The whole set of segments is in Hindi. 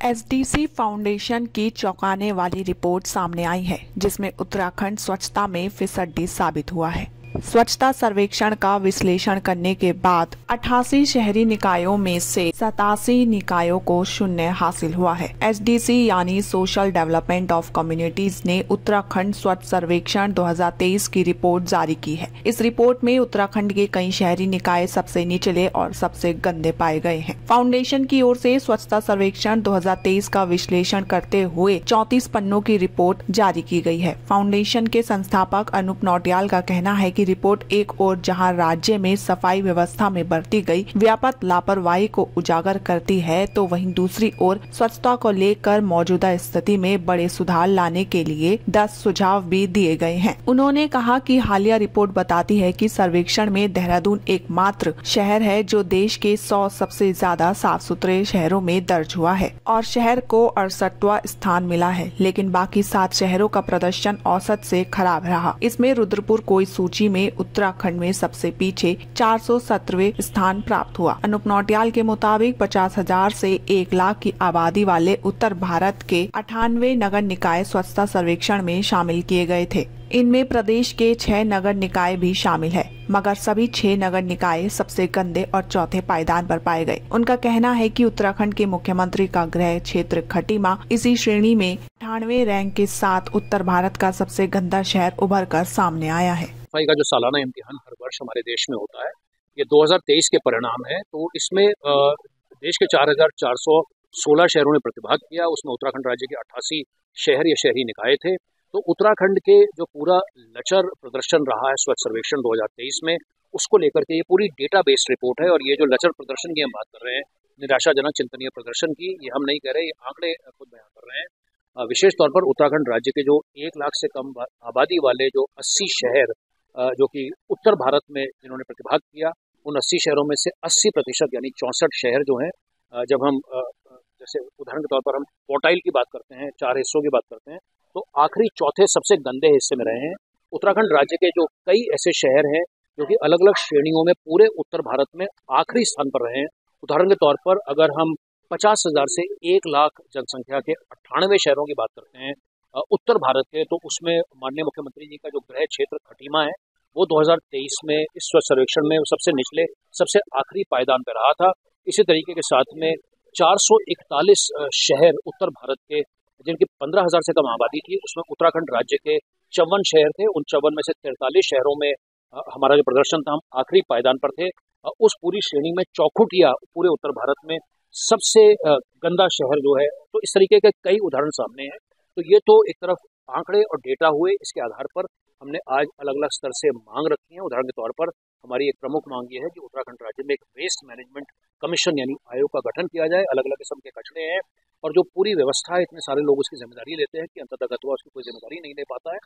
एसडीसी फाउंडेशन की चौंकाने वाली रिपोर्ट सामने आई है, जिसमें उत्तराखंड स्वच्छता में फिसड्डी साबित हुआ है। स्वच्छता सर्वेक्षण का विश्लेषण करने के बाद 88 शहरी निकायों में से 87 निकायों को शून्य हासिल हुआ है। एसडीसी यानी सोशल डेवलपमेंट ऑफ कम्युनिटीज ने उत्तराखंड स्वच्छ सर्वेक्षण 2023 की रिपोर्ट जारी की है। इस रिपोर्ट में उत्तराखंड के कई शहरी निकाय सबसे निचले और सबसे गंदे पाए गए हैं। फाउंडेशन की ओर से स्वच्छता सर्वेक्षण 2023 का विश्लेषण करते हुए 34 पन्नों की रिपोर्ट जारी की गई है। फाउंडेशन के संस्थापक अनूप नौटियाल का कहना है कि रिपोर्ट एक ओर जहां राज्य में सफाई व्यवस्था में बरती गई व्यापक लापरवाही को उजागर करती है, तो वहीं दूसरी ओर स्वच्छता को लेकर मौजूदा स्थिति में बड़े सुधार लाने के लिए 10 सुझाव भी दिए गए हैं। उन्होंने कहा कि हालिया रिपोर्ट बताती है कि सर्वेक्षण में देहरादून एकमात्र शहर है जो देश के 100 सबसे ज्यादा साफ सुथरे शहरों में दर्ज हुआ है और शहर को 68वां स्थान मिला है, लेकिन बाकी 7 शहरों का प्रदर्शन औसत से खराब रहा। इसमें रुद्रपुर को इस सूची में उत्तराखंड में सबसे पीछे 417वें स्थान प्राप्त हुआ। अनूप नौटियाल के मुताबिक 50,000 से 1 लाख की आबादी वाले उत्तर भारत के 98 नगर निकाय स्वच्छता सर्वेक्षण में शामिल किए गए थे। इनमें प्रदेश के 6 नगर निकाय भी शामिल है, मगर सभी 6 नगर निकाय सबसे गंदे और चौथे पायदान पर पाए गए। उनका कहना है कि उत्तराखंड के मुख्यमंत्री का गृह क्षेत्र खटीमा इसी श्रेणी में 98वें रैंक के साथ उत्तर भारत का सबसे गंदा शहर उभर कर सामने आया है। सफाई का जो सालाना इम्तिहान हर वर्ष हमारे देश में होता है, ये 2023 के परिणाम है। तो इसमें देश के 4,416 शहरों ने प्रतिभाग किया। उसमें उत्तराखंड राज्य के 88 शहर या शहरी निकाय थे। तो उत्तराखंड के जो पूरा लचर प्रदर्शन रहा है स्वच्छ सर्वेक्षण 2023 में, उसको लेकर के ये पूरी डेटा बेस्ड रिपोर्ट है। और ये जो लचर प्रदर्शन की हम बात कर रहे हैं, निराशाजनक चिंतनीय प्रदर्शन की, ये हम नहीं कह रहे, ये आंकड़े खुद बयान कर रहे हैं। विशेष तौर पर उत्तराखंड राज्य के जो 1 लाख से कम आबादी वाले जो 80 शहर जो कि उत्तर भारत में जिन्होंने प्रतिभाग किया, उन 80 शहरों में से 80% यानी 64 शहर जो हैं, जब हम जैसे उदाहरण के तौर पर हम क्वार्टाइल की बात करते हैं, 4 हिस्सों की बात करते हैं, तो आखिरी चौथे सबसे गंदे हिस्से में रहे हैं। उत्तराखंड राज्य के जो कई ऐसे शहर हैं जो कि अलग अलग श्रेणियों में पूरे उत्तर भारत में आखिरी स्थान पर रहे हैं। उदाहरण के तौर पर अगर हम 50,000 से 1 लाख जनसंख्या के 98 शहरों की बात करते हैं उत्तर भारत के, तो उसमें माननीय मुख्यमंत्री जी का जो गृह क्षेत्र खटीमा है, वो 2023 में इस स्वच्छ सर्वेक्षण में सबसे निचले सबसे आखिरी पायदान पर रहा था। इसी तरीके के साथ में 441 शहर उत्तर भारत के जिनकी 15,000 से कम आबादी थी, उसमें उत्तराखंड राज्य के 54 शहर थे। उन 54 में से 43 शहरों में हमारा जो प्रदर्शन था, हम आखिरी पायदान पर थे। उस पूरी श्रेणी में चौखुटिया पूरे उत्तर भारत में सबसे गंदा शहर जो है। तो इस तरीके के कई उदाहरण सामने हैं। तो ये तो एक तरफ आंकड़े और डेटा हुए, इसके आधार पर हमने आज अलग अलग स्तर से मांग रखी है। उदाहरण के तौर पर हमारी एक प्रमुख मांग ये है कि उत्तराखंड राज्य में एक वेस्ट मैनेजमेंट कमीशन यानी आयोग का गठन किया जाए। अलग अलग किस्म के कचरे हैं और जो पूरी व्यवस्था है, इतने सारे लोग उसकी जिम्मेदारी लेते हैं कि अंततः उसकी कोई जिम्मेदारी नहीं ले पाता है।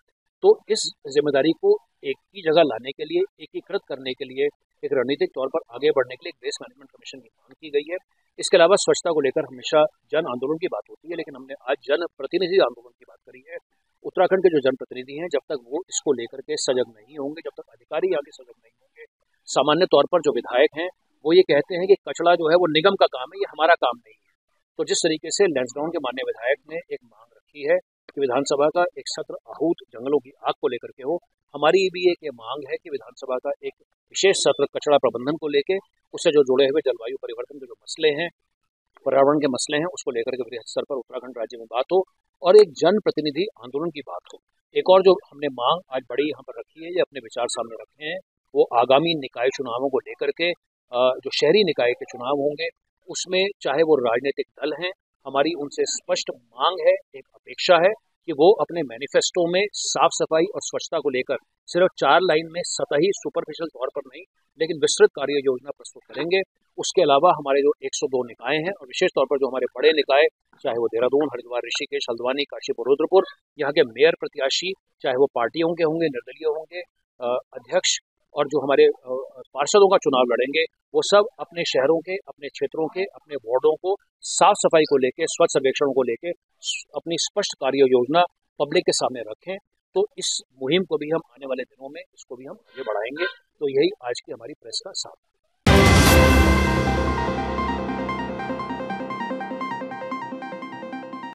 तो इस जिम्मेदारी को एक ही जगह लाने के लिए, एकीकृत करने के लिए, एक रणनीतिक तौर पर आगे बढ़ने के लिए एक वेस्ट मैनेजमेंट कमीशन की मांग की गई है। इसके अलावा स्वच्छता को लेकर हमेशा जन आंदोलन की बात होती है, लेकिन हमने आज जन प्रतिनिधि आंदोलन की बात करी है। उत्तराखंड के जो जनप्रतिनिधि हैं, जब तक वो इसको लेकर के सजग नहीं होंगे, जब तक अधिकारी आगे सजग नहीं होंगे, सामान्य तौर पर जो विधायक हैं वो ये कहते हैं कि कचरा जो है वो निगम का काम है, ये हमारा काम नहीं है। तो जिस तरीके से लैंसडाउन के माननीय विधायक ने एक मांग रखी है कि विधानसभा का एक सत्र आहूत जंगलों की आग को लेकर के हो, हमारी भी एक ये मांग है कि विधानसभा का एक विशेष सत्र कचरा प्रबंधन को लेकर, उससे जो जुड़े हुए जलवायु परिवर्तन के जो मसले हैं, पर्यावरण के मसले हैं, उसको लेकर के वृहद स्तर पर उत्तराखंड राज्य में बात हो और एक जन प्रतिनिधि आंदोलन की बात हो। एक और जो हमने मांग आज बड़ी यहाँ पर रखी है, ये अपने विचार सामने रखे हैं, वो आगामी निकाय चुनावों को लेकर के जो शहरी निकाय के चुनाव होंगे, उसमें चाहे वो राजनीतिक दल हैं, हमारी उनसे स्पष्ट मांग है, एक अपेक्षा है कि वो अपने मैनिफेस्टो में साफ सफाई और स्वच्छता को लेकर सिर्फ 4 लाइन में सतही सुपरफिशियल तौर पर नहीं, लेकिन विस्तृत कार्य योजना प्रस्तुत करेंगे। उसके अलावा हमारे जो 102 निकाय हैं और विशेष तौर पर जो हमारे बड़े निकाय, चाहे वो देहरादून, हरिद्वार, ऋषिकेश, हल्द्वानी, काशीपुर, रुद्रपुर, यहाँ के मेयर प्रत्याशी, चाहे वो पार्टियों के होंगे, निर्दलीय होंगे, अध्यक्ष और जो हमारे पार्षदों का चुनाव लड़ेंगे, वो सब अपने शहरों के, अपने क्षेत्रों के, अपने वार्डों को साफ सफाई को लेके, स्वच्छ सर्वेक्षणों को लेके अपनी स्पष्ट कार्य योजना पब्लिक के सामने रखें। तो इस मुहिम को भी हम आने वाले दिनों में इसको भी हम आगे बढ़ाएंगे। तो यही आज की हमारी प्रेस का साथ है।